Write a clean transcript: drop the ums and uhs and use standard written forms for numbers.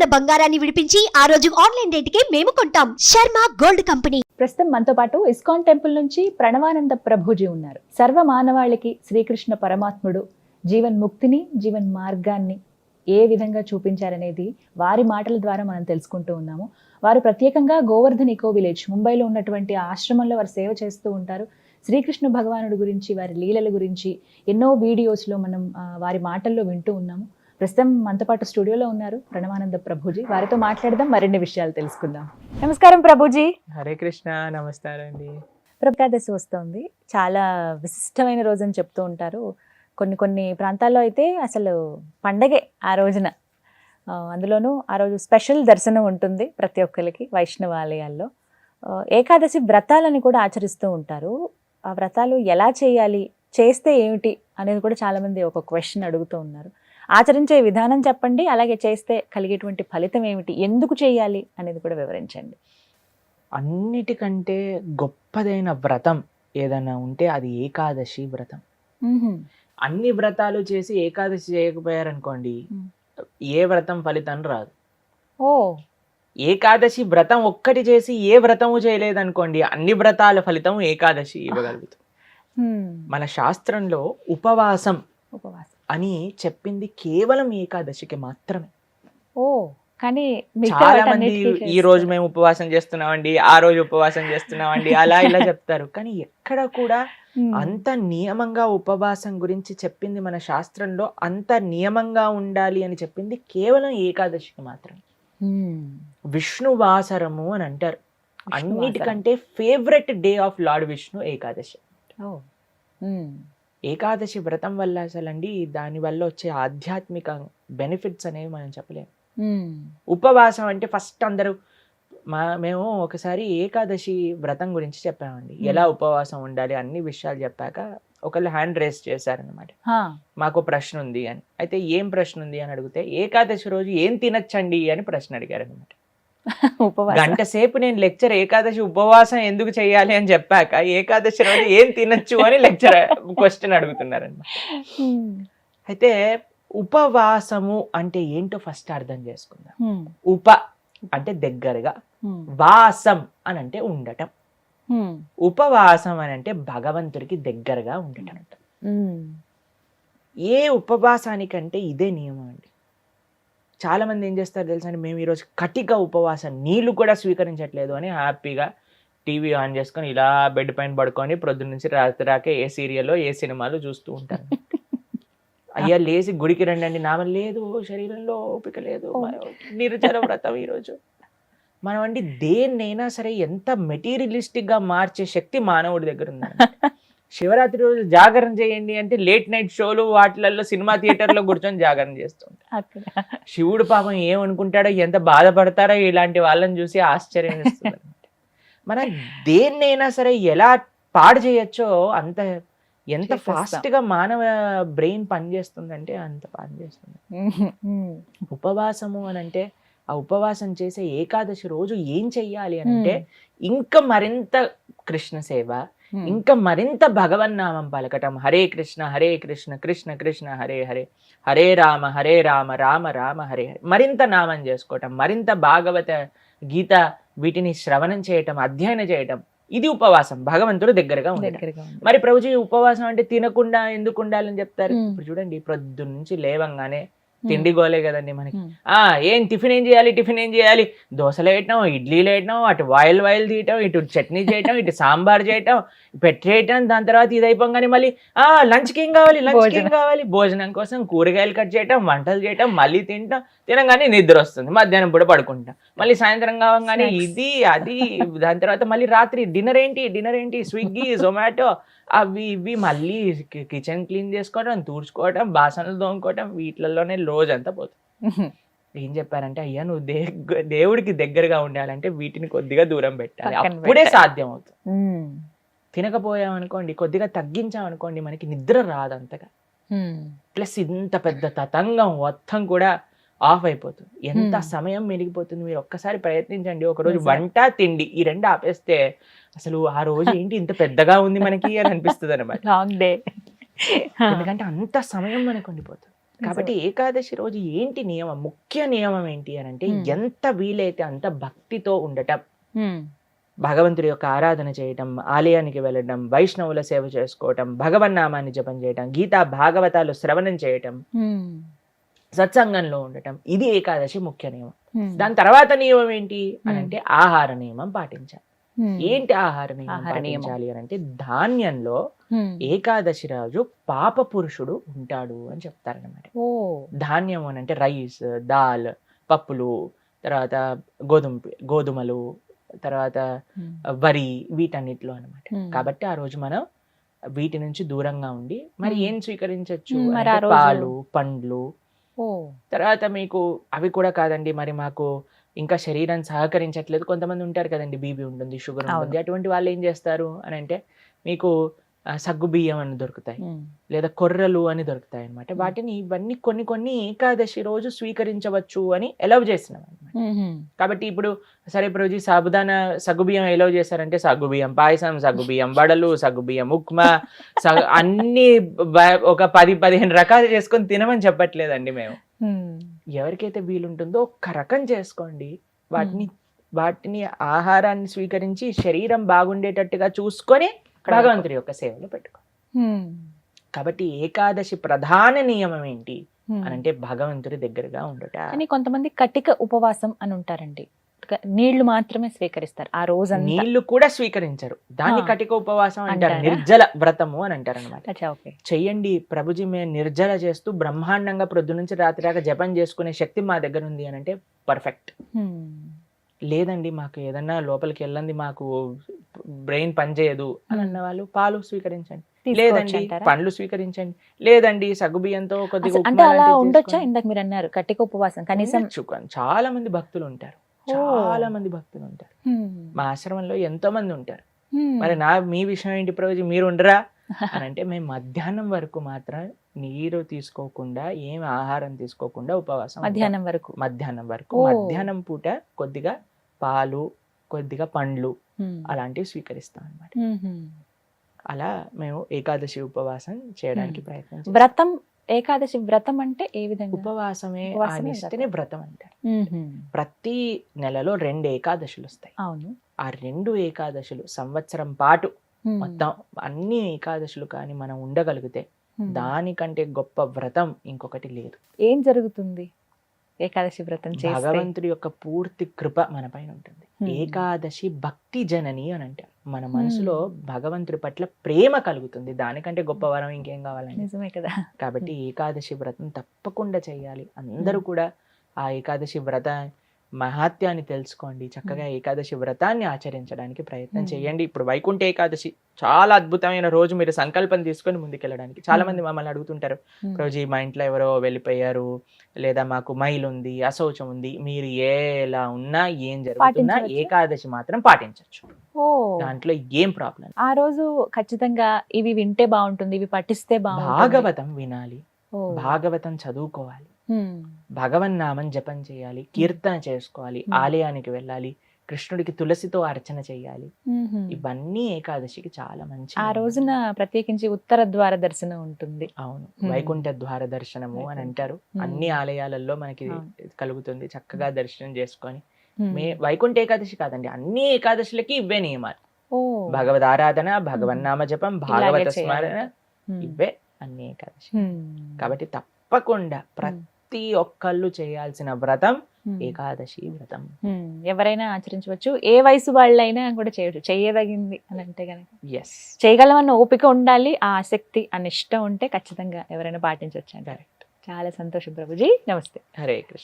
ఉన్న బంగారాన్ని విడిపించి ఆ రోజు ఆన్లైన్ రేటుకే మేము కొంటాం. Sharma gold company. ప్రస్తుతం మనతో పాటు ఇస్కాన్ టెంపుల్ నుంచి ప్రణవానంద ప్రభుజీ ఉన్నారు. సర్వ మానవాళికి శ్రీకృష్ణ పరమాత్ముడు జీవన్ ముక్తిని, జీవన్ మార్గాన్ని ఏ విధంగా చూపించారనేది వారి మాటల ద్వారా మనం తెలుసుకుంటూ ఉన్నాము. వారు ప్రత్యేకంగా గోవర్ధన్ ఇకో విలేజ్ ముంబైలో ఉన్నటువంటి ఆశ్రమంలో వారు సేవ చేస్తూ ఉంటారు. శ్రీకృష్ణ భగవానుడి గురించి, వారి లీలల గురించి ఎన్నో వీడియోస్లో మనం వారి మాటల్లో వింటూ ఉన్నాము. ప్రస్తుతం మనతో పాటు స్టూడియోలో ఉన్నారు ప్రణవానంద ప్రభుజీ. వారితో మాట్లాడదాం, మరిన్ని విషయాలు తెలుసుకుందాం. నమస్కారం ప్రభుజీ. హరే కృష్ణ. నమస్కారం అండి. ఏకాదశి వస్తుంది, చాలా విశిష్టమైన రోజు అని చెప్తూ ఉంటారు. కొన్ని ప్రాంతాల్లో అయితే అసలు పండగే ఆ రోజున. అందులోనూ ఆ రోజు స్పెషల్ దర్శనం ఉంటుంది ప్రతి ఒక్కరికి వైష్ణవ ఆలయాల్లో. ఏకాదశి వ్రతాలని కూడా ఆచరిస్తూ ఉంటారు. ఆ వ్రతాలు ఎలా చేయాలి, చేస్తే ఏమిటి అనేది కూడా చాలామంది ఒక క్వశ్చన్ అడుగుతూ ఉన్నారు. ఆచరించే విధానం చెప్పండి, అలాగే చేస్తే కలిగేటువంటి ఫలితం ఏమిటి, ఎందుకు చేయాలి అనేది కూడా వివరించండి. అన్నిటికంటే గొప్పదైన వ్రతం ఏదైనా ఉంటే అది ఏకాదశి వ్రతం. అన్ని వ్రతాలు చేసి ఏకాదశి చేయకపోయారనుకోండి, ఏ వ్రతం ఫలితం రాదు. ఓ, ఏకాదశి వ్రతం ఒక్కటి చేసి ఏ వ్రతము చేయలేదనుకోండి, అన్ని వ్రతాల ఫలితం ఏకాదశి ఇవ్వగలుగుతాం. మన శాస్త్రంలో ఉపవాసం అని చెప్పింది కేవలం ఏకాదశికి మాత్రమే. ఓ, కానీ చాలా మంది ఈ రోజు మేము ఉపవాసం చేస్తున్నామండి, ఆ రోజు ఉపవాసం చేస్తున్నామండి, అలా ఇలా చెప్తారు. కానీ ఎక్కడ కూడా అంత నియమంగా ఉపవాసం గురించి చెప్పింది మన శాస్త్రంలో, అంత నియమంగా ఉండాలి అని చెప్పింది కేవలం ఏకాదశికి మాత్రమే. విష్ణువాసరము అని అంటారు. అన్నిటికంటే favourite day of lord Vishnu Ekadashi. Ekadashi వ్రతం వల్ల అసలండి దానివల్ల వచ్చే ఆధ్యాత్మిక బెనిఫిట్స్ అనేవి మనం చెప్పలేము. ఉపవాసం అంటే ఫస్ట్ అందరూ మేము ఒకసారి ఏకాదశి వ్రతం గురించి చెప్పామండి, ఎలా ఉపవాసం ఉండాలి అన్ని విషయాలు చెప్పాక ఒకళ్ళు హ్యాండ్ రేస్ చేశారనమాట, మాకు ప్రశ్న ఉంది అని. అయితే ఏం ప్రశ్న ఉంది అని అడిగితే, ఏకాదశి రోజు ఏం తినచ్చండి అని ప్రశ్న అడిగారు అనమాట. గంట సేపు నేను లెక్చర్ ఏకాదశి ఉపవాసం ఎందుకు చేయాలి అని చెప్పాక ఏకాదశి రోజు ఏం తినచ్చు అని లెక్చర్ క్వశ్చన్ అడుగుతున్నారన్నమాట. అయితే ఉపవాసము అంటే ఏంటో ఫస్ట్ అర్థం చేసుకుందాం. ఉప అంటే దగ్గరగా, వాసం అని అంటే ఉండటం. ఉపవాసం అని అంటే భగవంతుడికి దగ్గరగా ఉండటం. ఏ ఉపవాసానికంటే ఇదే నియమం అండి. చాలా మంది ఏం చేస్తారు తెలుసా అండి, మేము ఈరోజు కటిక ఉపవాసం, నీళ్లు కూడా స్వీకరించట్లేదు అని హ్యాపీగా టీవీ ఆన్ చేసుకొని ఇలా బెడ్ పైన పడుకొని ప్రొద్దున నుంచి రాత్రి రాకే ఏ సీరియల్లో ఏ సినిమాలు చూస్తూ ఉంటారు. అయ్యా లేచి గుడికి రండి అండి, నామం లేదు, శరీరంలో ఓపిక లేదు, నిర్జల వ్రతం ఈరోజు. మనం అండి దేన్నైనా సరే ఎంత మెటీరియలిస్టిక్ గా మార్చే శక్తి మానవుడి దగ్గర ఉందండి. శివరాత్రి రోజు జాగరణ చేయండి అంటే లేట్ నైట్ షోలు వాటిలలో సినిమా థియేటర్లో కూర్చొని జాగరణ చేస్తుంటారు. శివుడు పాపం ఏమనుకుంటాడో, ఎంత బాధపడతారో ఇలాంటి వాళ్ళని చూసి ఆశ్చర్యం వేస్తుంది. మనం దేన్నైనా సరే ఎలా పాడు చేయొచ్చో అంత, ఎంత ఫాస్ట్ గా మానవ బ్రెయిన్ పనిచేస్తుందంటే అంత పనిచేస్తుంది. ఉపవాసము అని అంటే, ఆ ఉపవాసం చేసే ఏకాదశి రోజు ఏం చెయ్యాలి అని అంటే, ఇంకా మరింత కృష్ణ సేవ, ఇంకా మరింత భగవన్నామం పలకటం. హరే కృష్ణ కృష్ణ కృష్ణ హరే హరే, హరే రామ రామ రామ హరే హరే. మరింత నామం చేసుకోవటం, మరింత భాగవత గీత వీటిని శ్రవణం చేయటం, అధ్యయనం చేయటం. ఇది ఉపవాసం, భగవంతుడు దగ్గరగా ఉండటం. మరి ప్రభుజీ ఉపవాసం అంటే తినకుండా ఎందుకు ఉండాలని చెప్తారు? ఇప్పుడు చూడండి, ప్రొద్దు నుంచి లేవంగానే తిండి గోలే కదండి మనకి. ఏం టిఫిన్ ఏం చేయాలి, దోశలు వేయటం, ఇడ్లీలు వేయటం, అటు వాయిల్ తీయటం, ఇటు చట్నీ చేయటం, ఇటు సాంబార్ చేయటం, పెట్టేయటం. దాని తర్వాత ఇది అయిపోగానే మళ్ళీ లంచ్కి ఏం కావాలి, భోజనం కోసం కూరగాయలు కట్ చేయటం, వంటలు చేయటం, మళ్ళీ తినగానే నిద్ర వస్తుంది, మధ్యాహ్నం పూట పడుకుంటాం, మళ్ళీ సాయంత్రం కావగానే ఇది అది. దాని తర్వాత మళ్ళీ రాత్రి డిన్నర్ ఏంటి, స్విగ్గీ జొమాటో అవి ఇవి, మళ్ళీ కిచెన్ క్లీన్ చేసుకోవడం, తూడ్చుకోవడం, బాసనలు తోముకోవడం, వీటిలలోనే రోజంతా పోతుంది. ఏం చెప్పారంటే, అయ్యా నువ్వు దేవుడికి దగ్గరగా ఉండాలంటే వీటిని కొద్దిగా దూరం పెట్టాలి, అప్పుడే సాధ్యం అవుతుంది. తినకపోయామనుకోండి, కొద్దిగా తగ్గించామనుకోండి, మనకి నిద్ర రాదు అంతగా. ప్లస్ ఇంత పెద్ద తతంగం మొత్తం కూడా ఆఫ్ అయిపోతుంది, ఎంత సమయం మెరిగిపోతుంది. మీరు ఒక్కసారి ప్రయత్నించండి, ఒకరోజు వంట తిండి ఈ రెండు ఆపేస్తే అసలు ఆ రోజు ఏంటి ఇంత పెద్దగా ఉంది మనకి అని అనిపిస్తుంది అనమాట. Long day. ఎందుకంటే అంత సమయం మనకు ఉండిపోతుంది. కాబట్టి ఏకాదశి రోజు ఏంటి నియమం, ముఖ్య నియమం ఏంటి అని అంటే ఎంత వీలైతే అంత భక్తితో ఉండటం, భగవంతుడి యొక్క ఆరాధన చేయటం, ఆలయానికి వెళ్ళడం, వైష్ణవుల సేవ చేసుకోవటం, భగవన్నామాన్ని జపం చేయటం, గీతా భాగవతాలు శ్రవణం చేయటం, సత్సంగంలో ఉండటం, ఇది ఏకాదశి ముఖ్య నియమం. దాని తర్వాత నియమం ఏంటి అని అంటే ఆహార నియమం పాటించాలి. ఏంటి ఆహార నియమం పాటించాలి అని అంటే ధాన్యంలో ఏకాదశి రోజు పాప పురుషుడు ఉంటాడు అని చెప్తారనమాట. ధాన్యం అని అంటే రైస్, దాల్, పప్పులు, తర్వాత గోధుమలు, తర్వాత వరి, వీటన్నిటిలో అనమాట. కాబట్టి ఆ రోజు మనం వీటి నుంచి దూరంగా ఉండి మరి ఏం స్వీకరించవచ్చు, పాలు, పండ్లు. తర్వాత మీకు అవి కూడా కాదండి, మరి మాకు ఇంకా శరీరం సహకరించట్లేదు, కొంతమంది ఉంటారు కదండి, బీపీ ఉంటుంది, షుగర్ ఉంటుంది, అటువంటి వాళ్ళు ఏం చేస్తారు అని అంటే మీకు సగ్గు బియ్యం అని దొరుకుతాయి, లేదా కొర్రలు అని దొరుకుతాయి అనమాట. వాటిని ఇవన్నీ కొన్ని ఏకాదశి రోజు స్వీకరించవచ్చు అని ఎలవ్ చేస్తున్నాం అనమాట. కాబట్టి ఇప్పుడు సరే రోజు సాబుదానా సగ్గుబియ్యం ఎలవ్ చేశారంటే సగ్గుబియ్యం పాయసం, సగ్గుబియ్యం వడలు, సగ్గుబియ్యం ఉప్మా, అన్ని ఒక 10-15 రకాలు చేసుకొని తినమని చెప్పట్లేదండి మేము. ఎవరికైతే వీలుంటుందో ఒక్క రకం చేసుకోండి, వాటిని ఆహారాన్ని స్వీకరించి శరీరం బాగుండేటట్టుగా చూసుకొని భగవంతుడి యొక్క సేవలో పెట్టుకో. కాబట్టి ఏకాదశి ప్రధాన నియమం ఏంటి అని అంటే భగవంతుడి దగ్గరగా ఉండట. కానీ కొంతమంది కటిక ఉపవాసం అని ఉంటారండి, నీళ్లు మాత్రమే స్వీకరిస్తారు ఆ రోజు. నీళ్లు కూడా స్వీకరించరు, దాన్ని కటిక ఉపవాసం అంటారు, నిర్జల వ్రతము అని అంటారు అనమాట. చెయ్యండి ప్రభుజీ, మేము నిర్జల చేస్తూ బ్రహ్మాండంగా ప్రొద్దు నుంచి రాత్రి దాకా జపం చేసుకునే శక్తి మా దగ్గర ఉంది అని అంటే పర్ఫెక్ట్. లేదండి మాకు ఏదన్నా లోపలికి వెళ్ళండి, మాకు బ్రెయిన్ పనిచేయదు అని అన్న వాళ్ళు పాలు స్వీకరించండి, లేదండి పండ్లు స్వీకరించండి, లేదండి సగ్గుబియ్యంతో కొద్దిగా ఉండొచ్చా. ఇందాక మీరు అన్నారు కటిక ఉపవాసం కనీసం. చాలా మంది భక్తులు ఉంటారు, మా ఆశ్రమంలో ఎంతో మంది ఉంటారు. మరి మీ విషయం ఏంటి ప్రభుజీ, మీరు ఉండరా అని అంటే మేము మధ్యాహ్నం వరకు మాత్రం నీరు తీసుకోకుండా, ఏమి ఆహారం తీసుకోకుండా ఉపవాసం. మధ్యాహ్నం పూట కొద్దిగా పాలు, కొద్దిగా పండ్లు అలాంటివి స్వీకరిస్తాం అన్నమాట. అలా మేము ఏకాదశి ఉపవాసం చేయడానికి ప్రయత్నం. వ్రతం, ఏకాదశి వ్రతం అంటే ఏ విధంగా? ఉపవాసమే ఆనిస్తేనే వ్రతం అంటారు. ప్రతి నెలలో 2 ఏకాదశులు వస్తాయి. అవును. ఆ 2 ఏకాదశులు సంవత్సరం పాటు మొత్తం అన్ని ఏకాదశులు కానీ మనం ఉండగలిగితే దానికంటే గొప్ప వ్రతం ఇంకొకటి లేదు. ఏం జరుగుతుంది ఏకాదశి వ్రతం చేస్తే? భగవంతుడి యొక్క పూర్తి కృప మన పైన ఉంటుంది. ఏకాదశి భక్తి జనని అని అంటారు. మన మనసులో భగవంతుడి పట్ల ప్రేమ కలుగుతుంది, దానికంటే గొప్ప వరం ఇంకేం కావాలండి. నిజమే కదా. కాబట్టి ఏకాదశి వ్రతం తప్పకుండా చేయాలి. అందరూ కూడా ఆ ఏకాదశి వ్రత మహాత్యాన్ని తెలుసుకోండి, చక్కగా ఏకాదశి వ్రతాన్ని ఆచరించడానికి ప్రయత్నం చేయండి. ఇప్పుడు వైకుంఠ ఏకాదశి చాలా అద్భుతమైన రోజు, మీరు సంకల్పం తీసుకొని ముందుకెళ్ళడానికి. చాలా మంది మమ్మల్ని అడుగుతుంటారు, రోజు మా ఇంట్లో ఎవరో వెళ్ళిపోయారు, లేదా మాకు మైల్ ఉంది, అశౌచం ఉంది, మీరు ఎలా ఉన్నా ఏం జరుగుతున్నా ఏకాదశి మాత్రం పాటించవచ్చు, దాంట్లో ఏం ప్రాబ్లం. ఆ రోజు ఖచ్చితంగా ఇవి వింటే బాగుంటుంది, ఇవి పఠిస్తే బాగుంటుంది. భాగవతం వినాలి, భాగవతం చదువుకోవాలి, భగవన్నామం జపం చేయాలి, కీర్తన చేసుకోవాలి, ఆలయానికి వెళ్ళాలి, కృష్ణుడికి తులసితో అర్చన చేయాలి. ఇవన్నీ ఏకాదశికి చాలా మంచి. ఆ రోజున ప్రత్యేకించి ఉత్తర ద్వార దర్శనం ఉంటుంది. అవును, వైకుంఠ ద్వార దర్శనము అని అంటారు. అన్ని ఆలయాలలో మనకి కలుగుతుంది. చక్కగా దర్శనం చేసుకొని వైకుంఠ ఏకాదశి కాదండి, అన్ని ఏకాదశులకి ఇవే నియమాలు. భగవద్ ఆరాధన, భగవన్నామ జపం, భాగవత స్మరణ, ఇవే అన్ని ఏకాదశి. కాబట్టి తప్పకుండా ప్రతి ఒక్కళ్ళు చేయాల్సిన వ్రతం ఏకాదశి వ్రతం. ఎవరైనా ఆచరించవచ్చు, ఏ వయసు వాళ్ళైనా కూడా చేయవచ్చు, చేయదగింది అని అంటే కనుక. ఎస్, చేయగలమన్న ఓపిక ఉండాలి, ఆ ఆసక్తి, ఆ నిష్ట ఉంటే ఖచ్చితంగా ఎవరైనా పాటించవచ్చు. చాలా సంతోషం ప్రభుజీ, నమస్తే. హరే కృష్ణ.